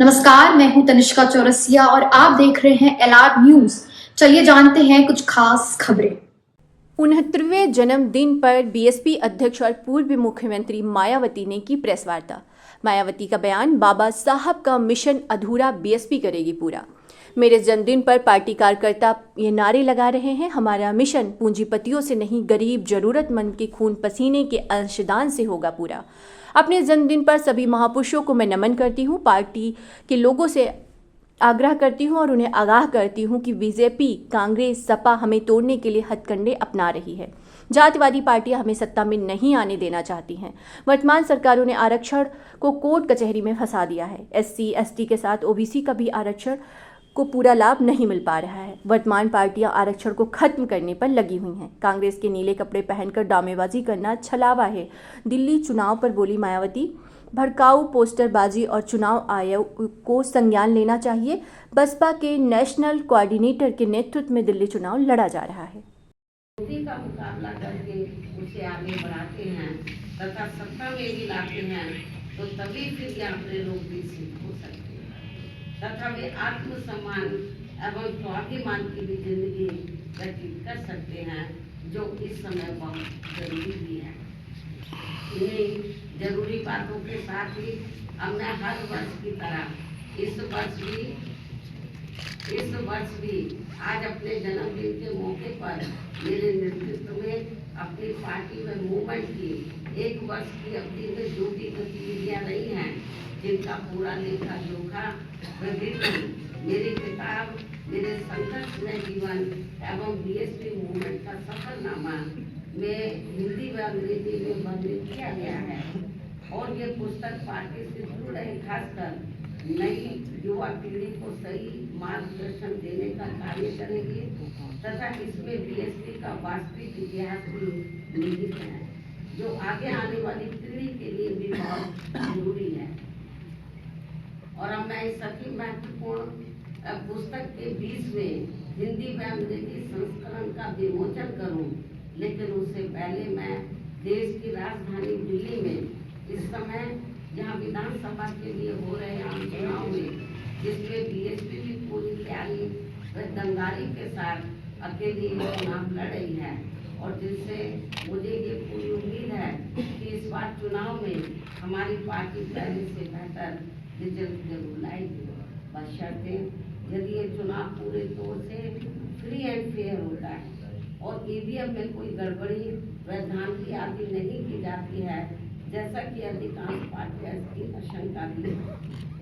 नमस्कार, मैं हूं तनिष्का चौरसिया और आप देख रहे हैं एलआर न्यूज। चलिए जानते हैं कुछ खास खबरें। 69वें जन्मदिन पर बीएसपी अध्यक्ष और पूर्व मुख्यमंत्री मायावती ने की प्रेस वार्ता। मायावती का बयान, बाबा साहब का मिशन अधूरा बीएसपी करेगी पूरा। मेरे जन्मदिन पर पार्टी कार्यकर्ता ये नारे लगा रहे हैं, हमारा मिशन पूंजीपतियों से नहीं, गरीब जरूरतमंद के खून पसीने के अंशदान से होगा पूरा। अपने जन्मदिन पर सभी महापुरुषों को मैं नमन करती हूँ, पार्टी के लोगों से आग्रह करती हूं और उन्हें आगाह करती हूं कि बीजेपी, कांग्रेस, सपा हमें तोड़ने के लिए हथकंडे अपना रही है। जातिवादी पार्टियां हमें सत्ता में नहीं आने देना चाहती हैं। वर्तमान सरकारों ने आरक्षण को कोर्ट कचहरी में फंसा दिया है। एससी, एसटी के साथ ओबीसी का भी आरक्षण को पूरा लाभ नहीं मिल पा रहा है। वर्तमान पार्टियां आरक्षण को खत्म करने पर लगी हुई हैं। कांग्रेस के नीले कपड़े पहनकर ड्रामेबाजी करना छलावा है। दिल्ली चुनाव पर बोली मायावती, भड़काऊ पोस्टरबाजी और चुनाव आयोग को संज्ञान लेना चाहिए। बसपा के नेशनल कोऑर्डिनेटर के नेतृत्व में दिल्ली चुनाव लड़ा जा रहा है। मोदी का मुकाबला करके उसे आगे बढ़ाते हैं तथा सत्ता में भी लाते हैं, तो तभी फिर यहाँ पे लोग विकसित हो सकते हैं तथा वे आत्मसम्मान एवं स्वाभिमान की भी जिंदगी व्यतीत कर सकते हैं, जो इस समय बहुत जरूरी भी है। इन्हीं जरूरी बातों के साथ ही अब मैं हर वर्ष की तरह इस वर्ष भी आज अपने जन्मदिन के मौके पर मेरे नेतृत्व में अपनी पार्टी व मूवमेंट की 1 वर्ष की अवधि में जो भी गतिविधियां रही हैं, जिनका पूरा लेखा जोखा व विवरण मेरी किताब मेरे संघर्षमय जीवन एवं बीएसपी मूवमेंट का सफरनामा में हिंदी व अंग्रेजी में वर्णित किया गया है। और ये पुस्तक पार्टी से जुड़ रहे खासकर नई युवा पीढ़ी को सही मार्गदर्शन देने का कार्य करेगी तथा इसमें बीएसपी का वास्तविक इतिहास भी निहित है, जो आगे आने वाली पीढ़ी के लिए भी बहुत जरूरी है। और अब मैं इस अति महत्वपूर्ण पुस्तक के बीच में हिंदी व अंग्रेजी संस्करण का विमोचन करूं, लेकिन उससे पहले मैं देश की राजधानी दिल्ली में इस समय जहां विधानसभा के लिए हो रहे आम चुनाव में, जिसमें बीएसपी भी पूरी तैयारी व दंगारी के साथ अकेली चुनाव लड़ रही है और जिससे मुझे ये पूरी उम्मीद है कि इस बार चुनाव में हमारी पार्टी पहले से बेहतर रिजल्ट जरूर लाएगी, बशर्ते यदि ये चुनाव पूरे तौर से फ्री एंड फेयर होता है और ईवीएम में कोई गड़बड़ी व धांधली आदि नहीं की जाती है, जैसा कि अधिकांश पार्टियां इसकी आशंका भी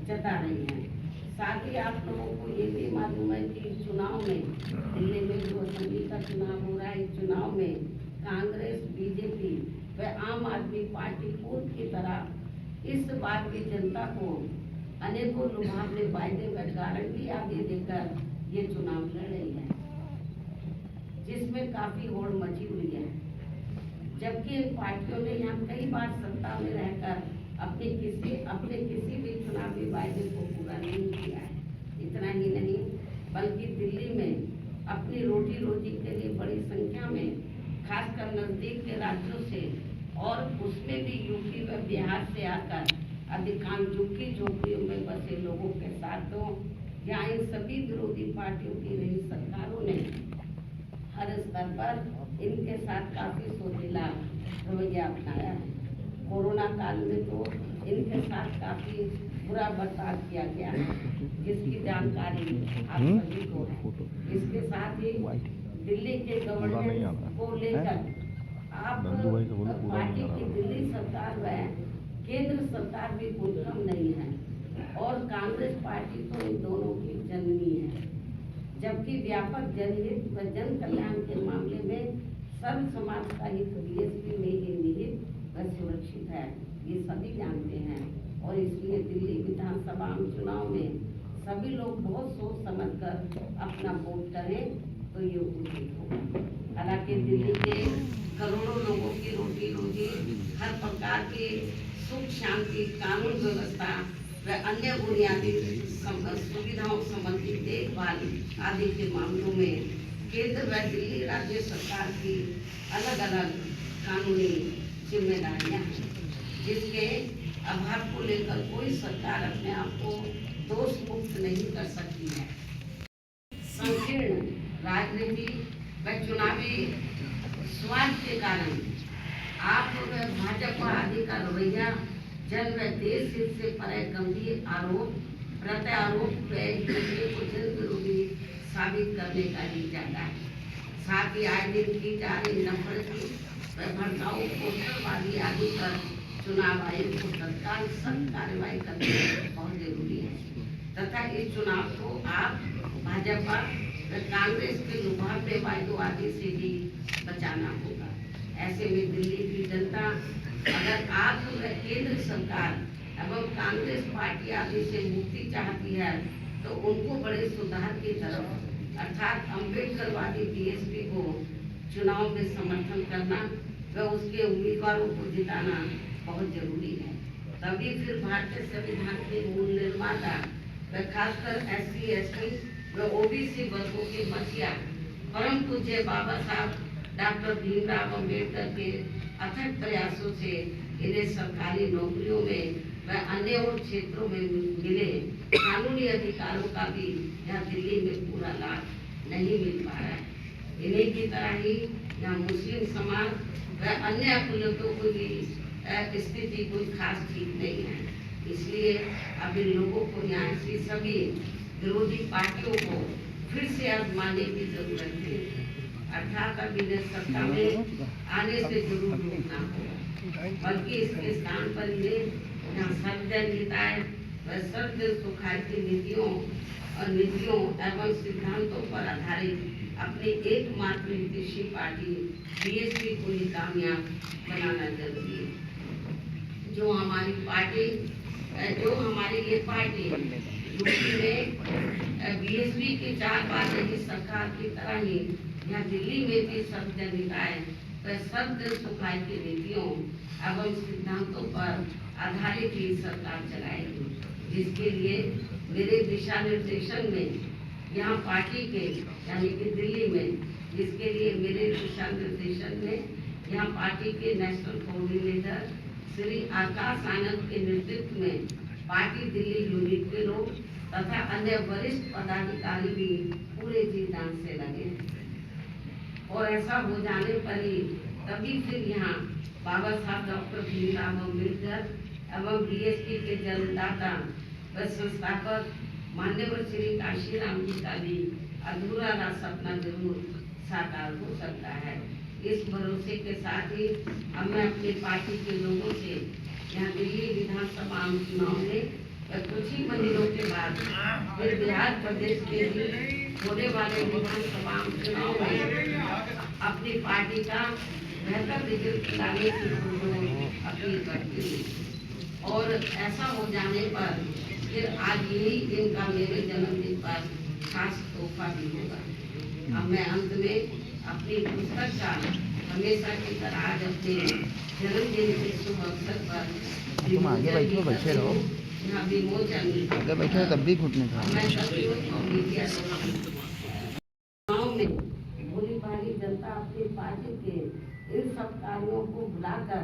जता रही हैं। साथ ही आप लोगों को ये भी मालूम है कि चुनाव में दिल्ली में जो असेंबली का चुनाव हो रहा है, इस चुनाव में कांग्रेस, बीजेपी व आम आदमी पार्टी पूर्व की तरह इस बात की जनता को अनेकों लुभावने वायदे व गारंटी आदि देकर ये चुनाव लड़ रही है, जिसमें काफी होड़ मची हुई है। जबकि इन पार्टियों ने यहाँ कई बार सत्ता में रहकर अपने किसी भी चुनावी वायदे को पूरा नहीं किया है। इतना ही नहीं, बल्कि दिल्ली में अपनी रोटी रोजी के लिए बड़ी संख्या में खासकर नजदीक के राज्यों से और उसमें भी यूपी व बिहार से आकर अधिकांश झुग्गी झोपड़ियों में बसे लोगों के साथों या इन सभी विरोधी पार्टियों की रही सरकारों ने हर स्तर पर इनके साथ काफी सोचीला रवैया अपनाया है। कोरोना काल में तो इनके साथ काफी बुरा बर्ताव किया गया है, जिसकी जानकारी आप सभी को है। इसके साथ ही दिल्ली के गवर्नमेंट को लेकर आप पार्टी की दिल्ली सरकार व केंद्र सरकार भी कोई कम नहीं है और कांग्रेस पार्टी तो इन दोनों की जननी है, जबकि व्यापक जनहित व जन कल्याण के मामले में सर्व समाज का हित बीएसपी में ही निहित व सुरक्षित है, ये सभी जानते हैं। और इसलिए दिल्ली विधानसभा चुनाव में सभी लोग बहुत सोच समझकर अपना वोट करें तो ये उचित होगा। हालांकि दिल्ली के करोड़ों लोगों की रोटी रोजी, हर प्रकार की सुख शांति, कानून व्यवस्था व अन्य बुनियादी सुविधाओं संबंधी देखभाल आदि के मामलों में केंद्र व दिल्ली राज्य सरकार की अलग अलग कानूनी जिम्मेदारियां हैं, जिसके अभाव को लेकर कोई सरकार अपने आप को दोष मुक्त नहीं कर सकती है। संकीर्ण राजनीति व चुनावी स्वार्थ के कारण आप व भाजपा आदि का रवैया जन व देश हित से परे गंभीर आरोप प्रत्यारोप व एक दूसरे को जन विरोधी साबित करने का ही इरादा है। साथ ही आए दिन की जा रही नफरती व भड़काऊ पोस्टरबाजी आदि पर चुनाव आयोग को तत्काल सख्त कार्रवाई करना बहुत जरूरी है तथा इस चुनाव को आप भाजपा व कांग्रेस के लुभावने वायदों से भी बचाना होगा। ऐसे में दिल्ली की जनता अगर आप व केंद्र सरकार एवं कांग्रेस पार्टी आदि से मुक्ति चाहती है तो उनको बड़े सुधार की तरफ अर्थात अम्बेडकरवादी बीएसपी को चुनाव में समर्थन करना व उसके उम्मीदवारों को जिताना बहुत जरूरी है। तभी फिर भारतीय संविधान के मूल निर्माता व खासकर SC, ST व OBC वर्गों के मसीहा परम पूज्य बाबा साहब डॉक्टर भीमराव अम्बेडकर के अथक प्रयासों से इन्हें सरकारी नौकरियों में व अन्य और क्षेत्रों में मिले कानूनी अधिकारों का भी यहाँ दिल्ली में पूरा लाभ नहीं मिल पा रहा है। इन्हीं की तरह ही यहाँ मुस्लिम समाज व अन्य अकुलतों को भी स्थिति कोई खास ठीक नहीं है। इसलिए अब इन लोगों को यहाँ से सभी विरोधी पार्टियों को फिर से आजमाने की जरूरत है। अर्थात अब इन्हें सत्ता में आने से जरूर रोकना होगा, बल्कि इसके स्थान पर इन्हें यहाँ सर्वजन हिताय व सर्वजन सुखाय की नीतियों एवं सिद्धांतों पर आधारित अपनी एकमात्र हितैषी पार्टी बीएसपी को ही कामयाब बनाना जरूरी है। जो हमारी ये पार्टी यूपी में बीएसपी के 4 बार रही सरकार की तरह ही यहाँ दिल्ली में भी सर्वजन हिताय व सर्वजन सुखाय की नीतियों एवं सिद्धांतों पर आधारित ही सरकार चलाएगी, जिसके लिए मेरे दिशा निर्देशन में यहाँ पार्टी के यानी कि दिल्ली में जिसके लिए मेरे दिशा निर्देशन में यहाँ पार्टी के नेशनल कोऑर्डिनेटर श्री आकाश आनंद के नेतृत्व में पार्टी दिल्ली यूनिट के लोग तथा अन्य वरिष्ठ पदाधिकारी भी पूरे जी जान से लगे हैं। और ऐसा हो जाने पर ही तभी फिर यहाँ बाबा साहब डॉक्टर भीमराव अम्बेडकर एवं बीएसपी के जन्मदाता व संस्थापक मान्यवर श्री काशीराम जी का भी अधूरा सा सपना जरूर साकार हो सकता है। इस भरोसे के साथ ही अब मैं अपनी पार्टी के लोगों से यहाँ दिल्ली विधानसभा चुनाव में कुछ ही महीनों के बाद फिर बिहार प्रदेश के भी होने वाले विधानसभा चुनाव में अपनी पार्टी का बेहतर रिजल्ट लाने की अपील करती हूँ। और ऐसा हो जाने पर फिर आज यही इनका मेरे जन्मदिन पर खास तोहफा भी होगा। अब मैं अंत में अपनी पुस्तक का हमेशा की तरह आज अपने जन्मदिन के शुभ अवसर पर तुम आगे बैठो, बैठे रहो, यहाँ विमोचन आगे बैठे तब भी घुटने का मैं सभी और मीडिया गाँव में भोली भाली जनता अपनी पार्टी के इन सब कार्यों को भुलाकर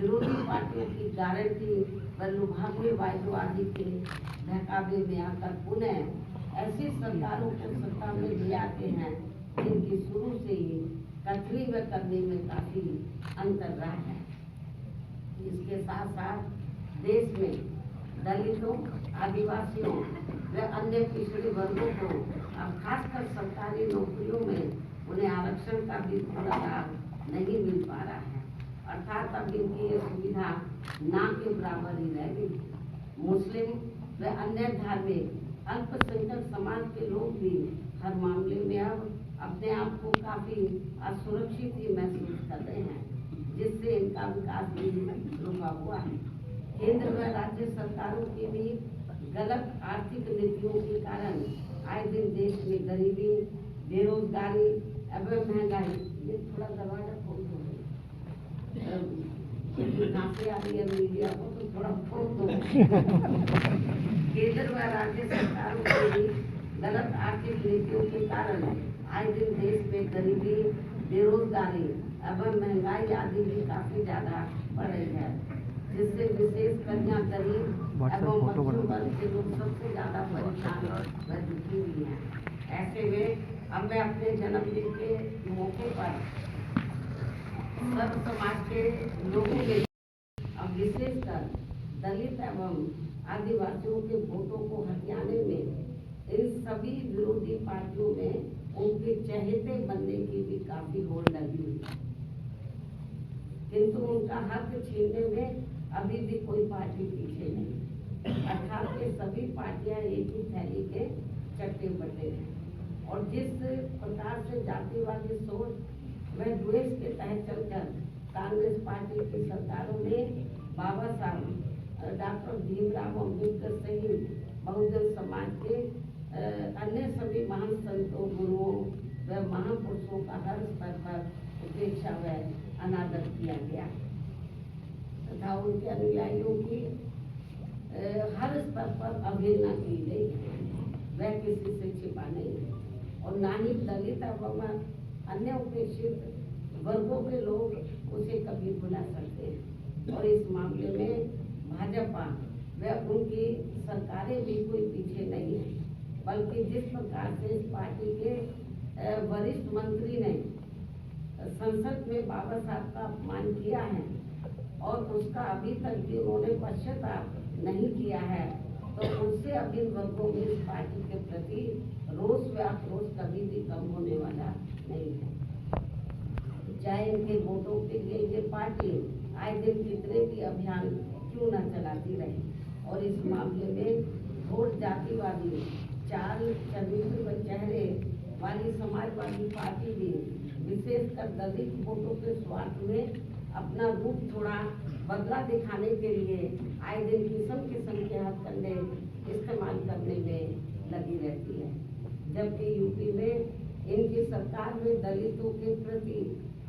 विरोधी पार्टियों की गारंटी व लुभावने वायदों आदि के बहकावे में आकर पुनः ऐसी सरकारों को सत्ता में ले आते हैं जिनकी शुरू से ही कथनी व करने में काफी अंतर रहा है। इसके साथ साथ देश में दलितों, आदिवासियों व अन्य पिछड़े वर्गों को अब खासकर सरकारी नौकरियों में उन्हें आरक्षण का भी पूरा लाभ नहीं मिल पा रहा है। अर्थात अब इनकी ये सुविधा ना के बराबर ही रह गई। मुस्लिम व अन्य धार्मिक अल्पसंख्यक समाज के लोग भी हर मामले में अब अपने आप को काफी असुरक्षित ही महसूस कर रहे हैं, जिससे इनका विकास भी रुका हुआ है। केंद्र व राज्य सरकारों की भी गलत आर्थिक नीतियों के कारण आए दिन देश में गरीबी, बेरोजगारी एवं महंगाई, ये थोड़ा दरवाजा खोल दो, आ रही है मीडिया को तो थोड़ा खोल दो। केंद्र व राज्य सरकारों की भी गलत आर्थिक नीतियों के कारण आए दिन देश में गरीबी, बेरोजगारी एवं महंगाई आदि भी काफी ज्यादा बढ़ रही है, जिससे विशेष कन्या गरीब WhatsApp एवं फोटो मध्यम बना वर्ग के लोग सबसे ज्यादा परेशान व दुखी भी हैं। ऐसे में अब मैं अपने जन्मदिन के मौके पर सर्व समाज के लोगों के अब विशेषकर दलित एवं आदिवासियों के वोटों को हथियाने में इन सभी विरोधी पार्टियों में उनके चहेते बनने की भी काफी होड़ लगी हुई है, किंतु उनका हक छीनने में अभी भी कोई पार्टी पीछे नहीं। अर्थात ये सभी पार्टियां एक ही थैली के चट्टे बटे हैं और जिस प्रकार से जातिवादी सोच व द्वेष के तहत चलकर कांग्रेस पार्टी की सरकारों ने बाबा साहब डॉक्टर भीमराव अम्बेडकर सहित बहुजन समाज के अन्य सभी महान संतों, गुरुओं व महापुरुषों का हर स्तर पर उपेक्षा व अनादर किया गया तथा उनके अनुयायियों की हर स्तर पर अवहेलना की गई। वह किसी से छिपा नहीं है और ना ही दलित एवं अन्य उपेक्षित वर्गों के लोग उसे कभी भुला सकते हैं और इस मामले में भाजपा व उनकी सरकारें भी कोई पीछे नहीं है, बल्कि जिस प्रकार से इस पार्टी के वरिष्ठ मंत्री ने संसद में बाबा साहब का अपमान किया है और उसका अभी तक भी उन्होंने पश्चाताप नहीं किया है, तो उससे अब इन वर्गों में इस पार्टी के प्रति रोष व आक्रोश कभी भी कम होने वाला नहीं है। चाहे इनके वोटों के लिए ये पार्टी आए दिन कितने भी अभियान क्यों न चलाती रहे और इस मामले में वोट जातिवादी चाल चरित्र व चेहरे वाली समाजवादी पार्टी भी विशेषकर दलित वोटों के स्वार्थ में अपना रूप थोड़ा बदला दिखाने के लिए आए दिन किस्म के हथकंडे इस्तेमाल करने में लगी रहती है, जबकि यूपी में इनकी सरकार में दलितों के प्रति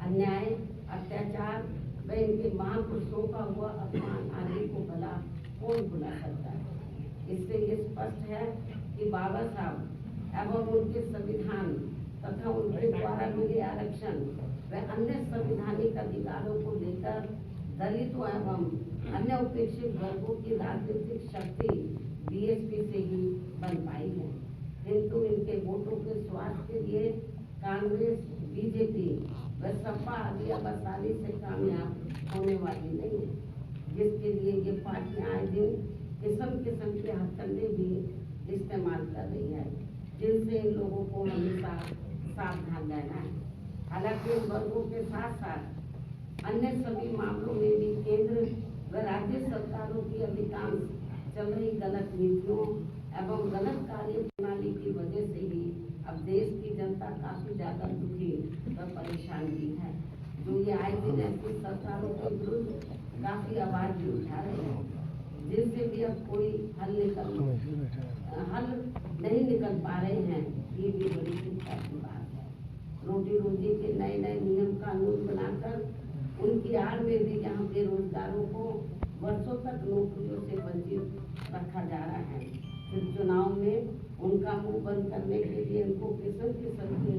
अन्याय, अत्याचार व इनके महापुरुषों का हुआ अपमान आदि को भला कौन भुला सकता है। इससे ये स्पष्ट है कि बाबा साहब एवं उनके संविधान तथा उनके द्वारा मिले आरक्षण व अन्य संवैधानिक अधिकारों को लेकर दलितों एवं अन्य उपेक्षित वर्गों की राजनीतिक शक्ति बीएसपी से ही बन पाई है, किंतु इनके वोटों के स्वार्थ के लिए कांग्रेस, बीजेपी व सपा आदि अब आसानी से कामयाब होने वाली नहीं है, जिसके लिए ये पार्टियां आए दिन किस्म के हथकंडे भी इस्तेमाल कर रही है, जिनसे इन लोगों को हमेशा सावधान रहना है। हालांकि इन वर्गों के साथ साथ अन्य सभी मामलों में भी केंद्र व राज्य सरकारों की अधिकांश चल रही गलत नीतियों एवं गलत कार्य प्रणाली की वजह से ही अब देश की जनता काफी ज्यादा दुखी व परेशान भी है, जो ये आए दिन ऐसी सरकारों के विरुद्ध काफी आवाज भी उठा रहे हैं, जिनसे भी अब कोई हल नहीं निकल पा रहे हैं। ये भी बड़ी चिंता की बात है। रोटी रोजी के नए नए नियम कानून बनाकर उनकी आड़ में भी यहाँ बेरोजगारों को वर्षों तक नौकरियों से वंचित रखा जा रहा है। फिर चुनाव में उनका मुंह बंद करने के लिए उनको किस्म के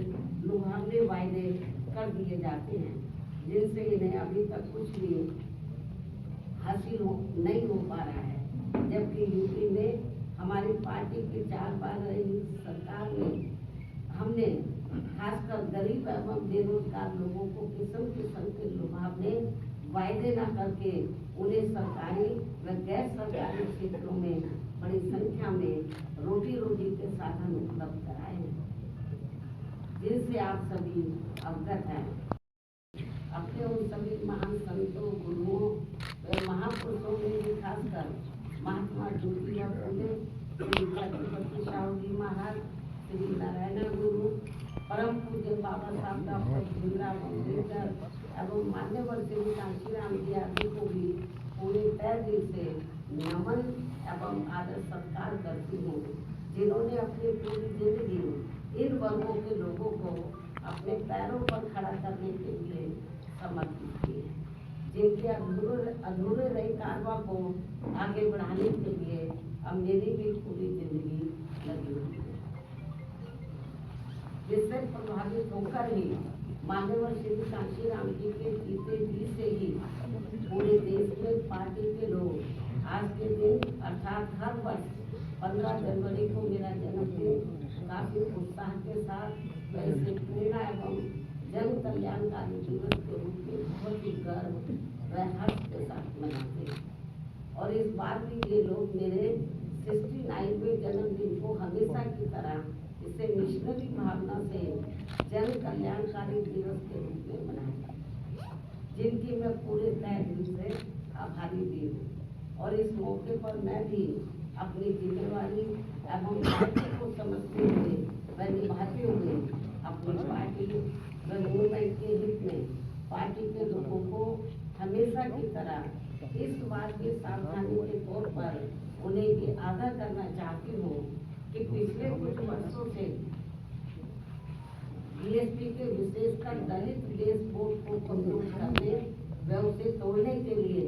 लुभावने वायदे कर दिए जाते हैं, जिनसे इन्हें अभी तक कुछ भी हासिल नहीं हो पा रहा है। जबकि यूपी में हमारी पार्टी की 4 बार रही सरकार में हमने खासकर गरीब एवं बेरोजगार लोगों को किस्म के लुभावने वायदे न करके उन्हें सरकारी व गैर सरकारी क्षेत्रों में बड़ी संख्या में रोटी रोजी के साधन उपलब्ध कराए हैं, जिनसे आप सभी अवगत हैं। अपने उन सभी महान संतों, गुरुओं व महापुरुषों में खासकर महात्मा ज्योतिबा फुले, श्री छत्रपति शाहू जी महाराज, श्री नारायण गुरु, परम पूज्य बाबा साहब डॉक्टर भीमराव अम्बेडकर एवं मान्यवर श्री कांशीराम जी आदि को भी पूरे तय दिल से नमन एवं आदर सत्कार करती हूँ, जिन्होंने अपनी पूरी जिंदगी इन वर्गों के लोगों को अपने पैरों पर खड़ा करने के लिए समर्पित की है, जिनके अधूरे रही कारवां को आगे बढ़ाने के लिए अब मेरी भी पूरी जिंदगी लगी हुई है, जिससे प्रभावित होकर ही मान्यवर श्री कांशीराम जी के जीते जी से ही पूरे देश में पार्टी के लोग आज के दिन अर्थात हर वर्ष 15 जनवरी को मेरा जन्मदिन काफी उत्साह के साथ वैसे प्रेरणा एवं जन कल्याणकारी दिवस के रूप में बहुत ही गर्व व हर्ष के साथ मनाते हैं। और इस बार भी ये लोग मेरे 69वें जन्मदिन को हमेशा की तरह इसे मिशनरी भावना से जन कल्याणकारी दिवस के रूप में मनाए, जिनकी मैं पूरे तहे दिल से आभारी भी हूँ। और इस मौके पर मैं भी अपनी जिम्मेवारी एवं पार्टी को समझते हुए व निभाते हुए अपनी पार्टी व मूवमेंट के हित में पार्टी के लोगों को हमेशा की तरह इस बात की सावधानी के तौर पर उन्हें ये आगाह करना चाहती हूँ कि पिछले कुछ वर्षों से बीएसपी के विशेषकर दलित देश बोर्ड को कमजोर करने व उसे तोड़ने के लिए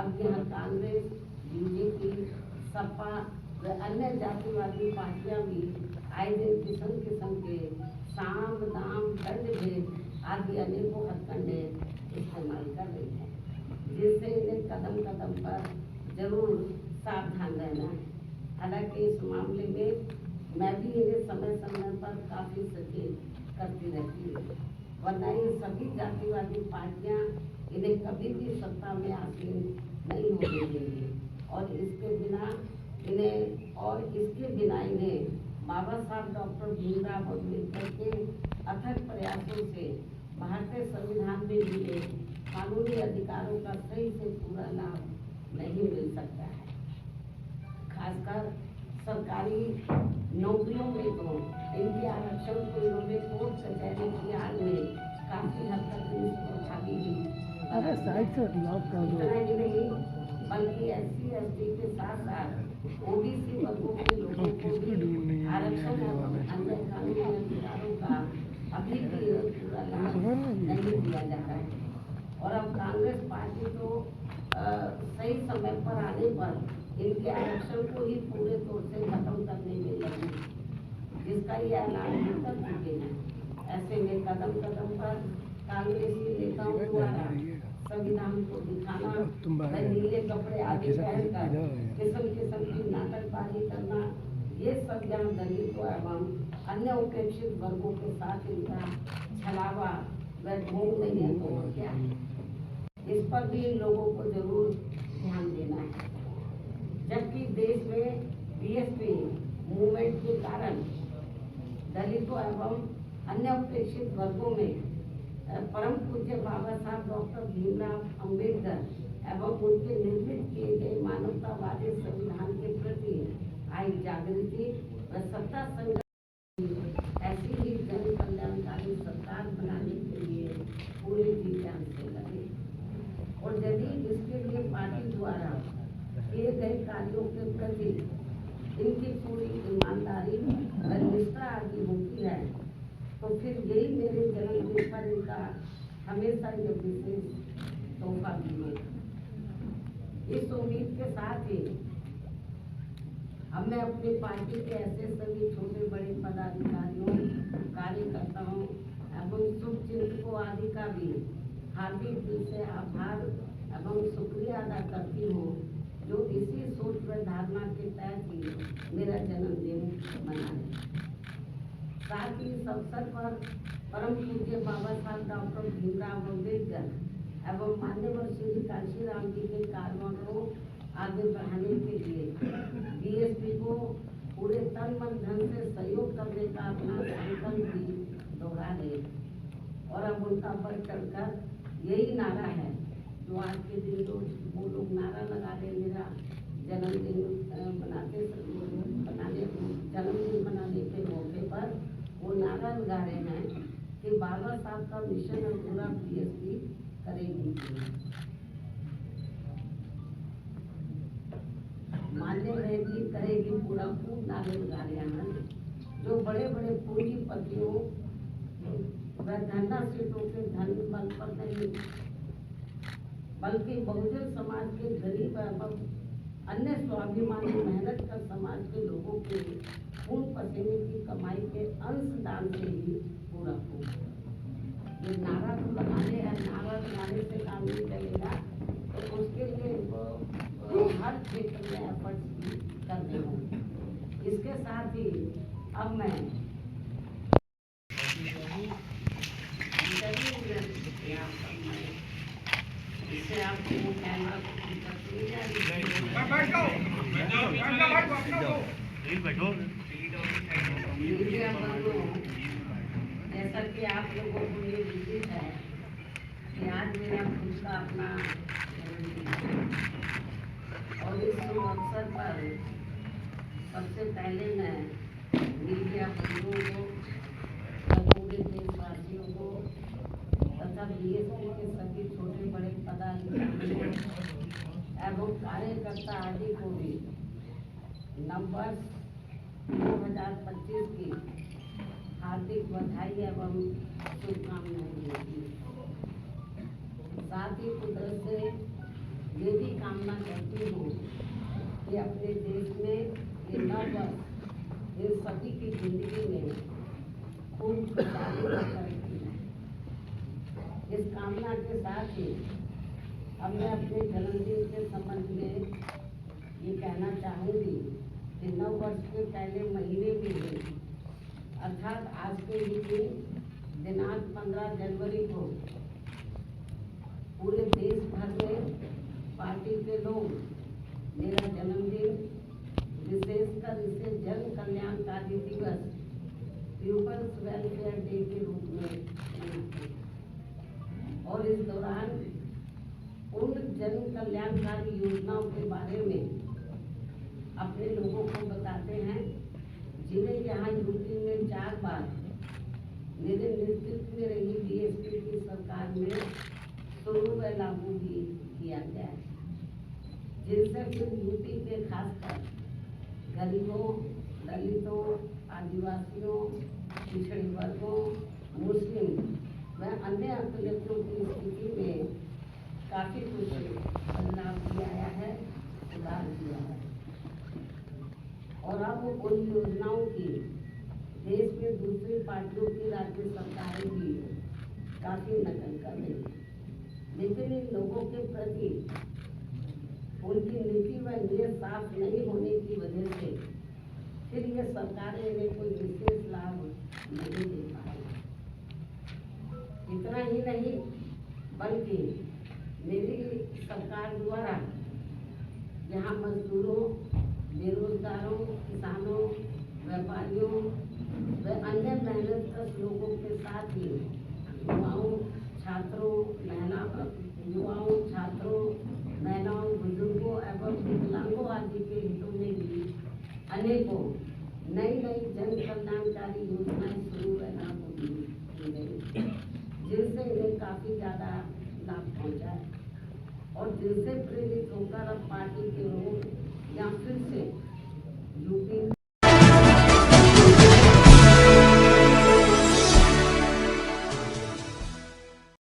अब यह कांग्रेस, बीजेपी, सपा व अन्य जातिवादी पार्टियां भी आए दिन किस्म किस्म के साम दाम दंड भेद आदि अनेकों हथकंडे इस्तेमाल कर रही है, जिससे इन्हें कदम कदम पर जरूर सावधान रहना है। हालांकि इस मामले में मैं भी इन्हें समय समय पर काफी सचेत करती रहती हूँ, वरना ये सभी जातिवादी पार्टियां इन्हें कभी भी सत्ता में आसीन नहीं होने देंगी और इसके बिना इन्हें बाबा साहब डॉक्टर भीमराव अम्बेडकर के अथक प्रयासों से भारतीय संविधान में मिले कानूनी अधिकारों का सही से पूरा लाभ नहीं मिल सकता है। खासकर सरकारी नौकरियों में तो इनके आरक्षण को इन्होंने कोर्ट कचहरी की आड़ में काफी हद तक प्रभावी भी इतना ही नहीं बल्कि SC/ST के साथ साथ OBC वर्गों के लोगों को भी आरक्षण एवं अन्य कानूनी अधिकारों का अभी भी पूरा लाभ नहीं दिया जाता है। और अब कांग्रेस पार्टी तो सही समय पर आने पर इनके आरक्षण को ही पूरे तौर से खत्म करने में लगी, जिसका ये ऐलान भी कर चुके हैं। ऐसे में कदम कदम पर कांग्रेसी नेताओं द्वारा संविधान को दिखाना व नीले कपड़े आदि पहनकर किस्म किस्म की नाटकबाजी करना, ये सब जहाँ दलितों एवं अन्य उपेक्षित वर्गों के साथ इनका छलावा व ढोंग नहीं है तो क्या, इस पर भी इन लोगों को जरूर ध्यान देना है। जबकि देश में बीएसपी मूवमेंट के कारण दलितों एवं अन्य उपेक्षित वर्गों में परम पूज्य बाबा साहब डॉक्टर भीमराव अम्बेडकर एवं उनके निर्मित किए गए मानवतावादी संविधान के प्रति आई जागृति व सत्ता संघर्ष ऐसी ही जन कल्याणकारी सरकार बनाने के लिए पूरे जी जान से लगे। और यदि इसके लिए पार्टी द्वारा किए गए कार्यों के प्रति इनकी पूरी ईमानदारी व निष्ठा आदि होती है तो फिर यही मेरे जन्मदिन पर इनका हमेशा ये विशेष तोहफा भी होगा। इस उम्मीद के साथ ही अब मैं अपनी पार्टी के ऐसे सभी छोटे बड़े पदाधिकारियों, कार्यकर्ताओं एवं शुभचिंतकों आदि का भी हार्दिक दिल से आभार एवं शुक्रिया अदा करती हूँ, जो इसी सोच व धारणा के तहत ही मेरा जन्मदिन मनाए। साथ ही इस अवसर पर परम पूज्य बाबा साहब डॉक्टर भीमराव अम्बेडकर एवं मान्यवर श्री कांशीराम जी के कार्यों को आगे बढ़ाने के लिए बीएसपी को पूरे तन मन धन से सहयोग करने का अपना संकल्प भी दोहरा रहे। और अब उनका बढ़ चढ़कर यही नारा है जो आज के दिन जो वो लोग नारा लगा रहे मेरा जन्मदिन मनाने के मौके पर वो नारा लगा रहे हैं कि बाबा साहब का मिशन और पूरा बीएसपी करेगी, मान्य रहेगी, करेगी पूरा, खूब नारे लगा रहे हैं जो बड़े बड़े पूंजीपतियों व धरना सीटों के धन बल पर नहीं बल्कि बहुजन समाज के गरीब एवं अन्य स्वाभिमानी मेहनत कर समाज के लोगों के खून पसीने की कमाई के अंशदान से ही पूरा होगा। ये नारा तो लगाने हैं, नारा लगाने से काम नहीं चलेगा, तो उसके लिए इनको हर क्षेत्र में एफर्ट्स करने होंगे। इसके साथ ही अब मैं इससे आपको कैमरा मीडिया बंधुओं, जैसा कि आप लोगों को ये विदित है कि आज मेरा खुद का अपना और इस शुभ अवसर पर सबसे पहले मैं मीडिया बंधुओं को, पूरे देशवासियों को तथा बीएसपी के सभी छोटे बड़े पदाधिकारियों एवं कार्यकर्ता आदि को भी नववर्ष 2025 की हार्दिक बधाई एवं शुभकामनाएं देती हूँ। साथ ही कुदरत से ये भी कामना करती हूँ कि अपने देश में ये नववर्ष इन सभी की जिंदगी में खूब खुशहाली और तरक्की है। इस कामना के साथ ही अब मैं अपने जन्मदिन के संबंध में ये कहना चाहूँगी कि नव वर्ष के पहले महीने में ही अर्थात आज के ही दिन दिनांक 15 जनवरी को पूरे देश भर में पार्टी के लोग मेरा जन्मदिन, विशेषकर इसे जन कल्याणकारी दिवस पीपल्स वेलफेयर डे के रूप में मनाते हैं। और इस दौरान उन जन कल्याणकारी योजनाओं के बारे में अपने लोगों को बताते हैं जिन्हें यहाँ यूपी में 4 बार मेरे नेतृत्व में रही बीएसपी की सरकार में शुरू व लागू भी किया गया है, जिनसे फिर यूपी के खासकर गरीबों, दलितों, आदिवासियों, पिछड़े वर्गों, मुस्लिम व अन्य अल्पसंख्यकों की स्थिति में काफ़ी कुछ बदलाव किया आया है, सुधार किया है। और अब उन योजनाओं की देश में दूसरी पार्टियों की राज्य सरकारें भी काफ़ी नकल कर रही हैं, लेकिन इन लोगों के प्रति उनकी नीति व नीयत साफ नहीं होने की वजह से फिर ये सरकारें इन्हें कोई विशेष लाभ नहीं दे पाई। इतना ही नहीं बल्कि मेरी सरकार द्वारा यहाँ मजदूरों, बेरोजगारों, किसानों, व्यापारियों व अन्य मेहनतकश लोगों के साथ ही युवाओं, छात्रों, महिलाओं, बुजुर्गों एवं विकलांगों आदि के हितों में भी अनेकों नई जन कल्याणकारी योजनाएं शुरू व लागू की गई, जिनसे इन्हें काफ़ी ज़्यादा लाभ पहुँचा है और जिनसे प्रेरित होकर अब पार्टी के लोग या फिर से यूपी